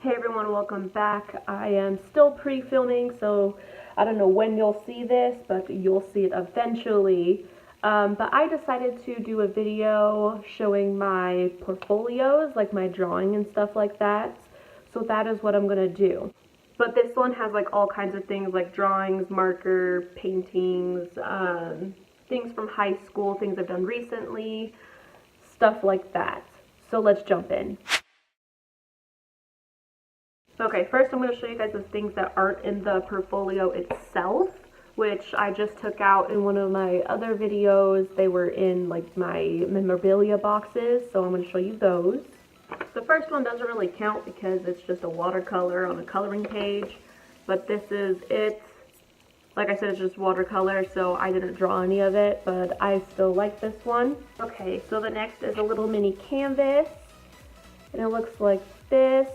Hey everyone, welcome back. I am still pre-filming, so I don't know when you'll see this, but you'll see it eventually. But I decided to do a video showing my portfolios, like my drawing and stuff like that. So that is what I'm gonna do. But this one has like all kinds of things like drawings, marker, paintings, things from high school, things I've done recently, stuff like that. So let's jump in. Okay, first I'm going to show you guys the things that aren't in the portfolio itself, which I just took out in one of my other videos. They were in like my memorabilia boxes, so I'm going to show you those. The first one doesn't really count because it's just a watercolor on a coloring page, but this is it. Like I said, it's just watercolor, so I didn't draw any of it, but I still like this one. Okay, so the next is a little mini canvas, and it looks like this.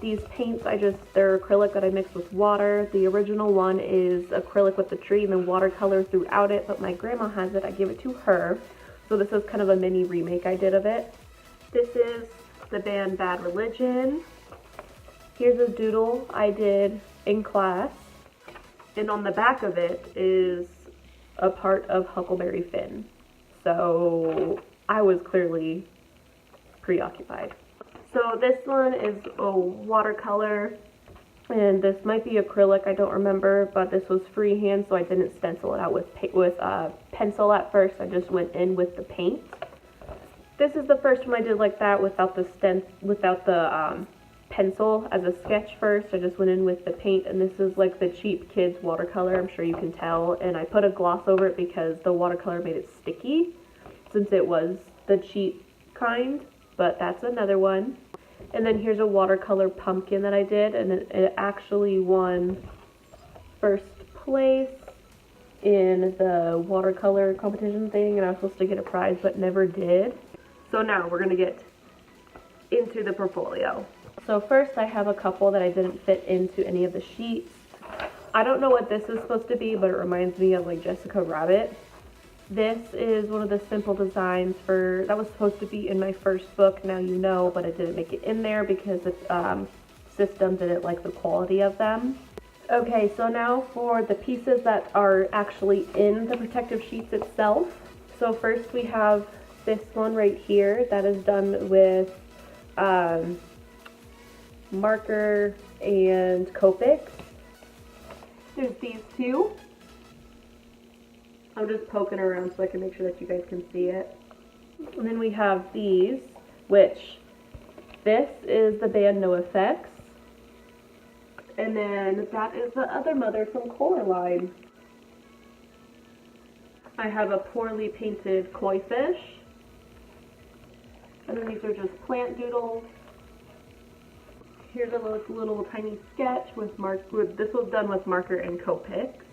These paints, they're acrylic that I mixed with water. The original one is acrylic with the tree and then watercolor throughout it, but my grandma has it. I gave it to her. So this is kind of a mini remake I did of it. This is the band Bad Religion. Here's a doodle I did in class. And on the back of it is a part of Huckleberry Finn. So I was clearly preoccupied. So this one is a watercolor, and this might be acrylic, I don't remember, but this was freehand, so I didn't stencil it out with pencil at first. I just went in with the paint. This is the first one I did like that without the pencil as a sketch first. I just went in with the paint, and this is like the cheap kids watercolor, I'm sure you can tell, and I put a gloss over it because the watercolor made it sticky, since it was the cheap kind. But that's another one. And then here's a watercolor pumpkin that I did, and it actually won first place in the watercolor competition thing, and I was supposed to get a prize but never did. So now we're gonna get into the portfolio. So first I have a couple that I didn't fit into any of the sheets. I don't know what this is supposed to be, but it reminds me of like Jessica Rabbit. This is one of the simple designs that was supposed to be in my first book, Now You Know, but I didn't make it in there because the system didn't like the quality of them. Okay, so now for the pieces that are actually in the protective sheets itself. So first we have this one right here that is done with marker and Copics. There's these two. I'm just poking around so I can make sure that you guys can see it. And then we have these, which this is the band NoFX. And then that is the other mother from Coraline. I have a poorly painted koi fish. And then these are just plant doodles. Here's a little tiny sketch with this was done with marker and Copics.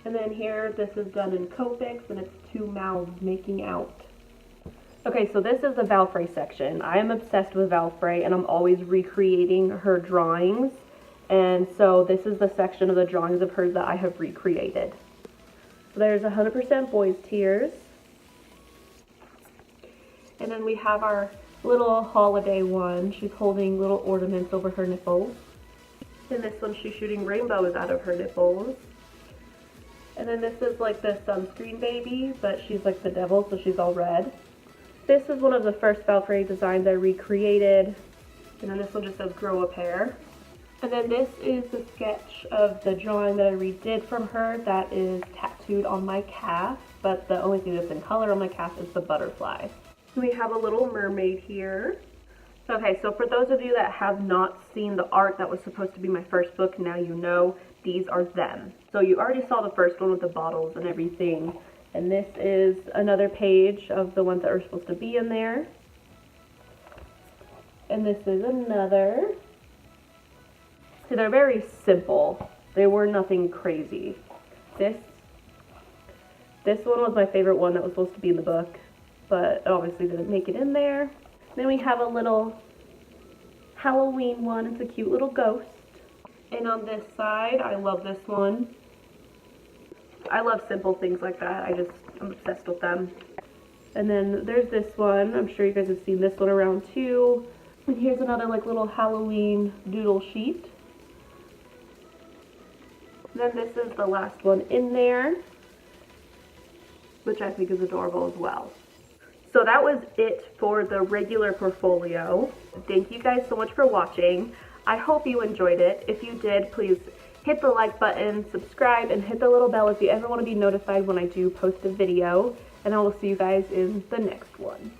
And then here, this is done in Copics, and it's two mouths making out. Okay, so this is the Valfrey section. I am obsessed with Valfrey, and I'm always recreating her drawings. And so this is the section of the drawings of hers that I have recreated. So there's 100% Boys Tears. And then we have our little holiday one. She's holding little ornaments over her nipples. In this one, she's shooting rainbows out of her nipples. And then this is like the sunscreen baby, but she's like the devil, so she's all red. This is one of the first Valfrey designs I recreated. And then this one just says grow a pair. And then this is the sketch of the drawing that I redid from her that is tattooed on my calf, but the only thing that's in color on my calf is the butterfly. We have a little mermaid here. Okay, so for those of you that have not seen the art that was supposed to be my first book, Now You Know, these are them. So you already saw the first one with the bottles and everything. And this is another page of the ones that are supposed to be in there. And this is another. See, they're very simple. They were nothing crazy. This one was my favorite one that was supposed to be in the book, but obviously didn't make it in there. Then we have a little Halloween one. It's a cute little ghost. And on this side, I love this one. I love simple things like that. I'm obsessed with them. And then there's this one. I'm sure you guys have seen this one around too. And here's another like little Halloween doodle sheet. Then this is the last one in there, which I think is adorable as well. So that was it for the regular portfolio. Thank you guys so much for watching. I hope you enjoyed it. If you did, please hit the like button, subscribe, and hit the little bell if you ever want to be notified when I do post a video. And I will see you guys in the next one.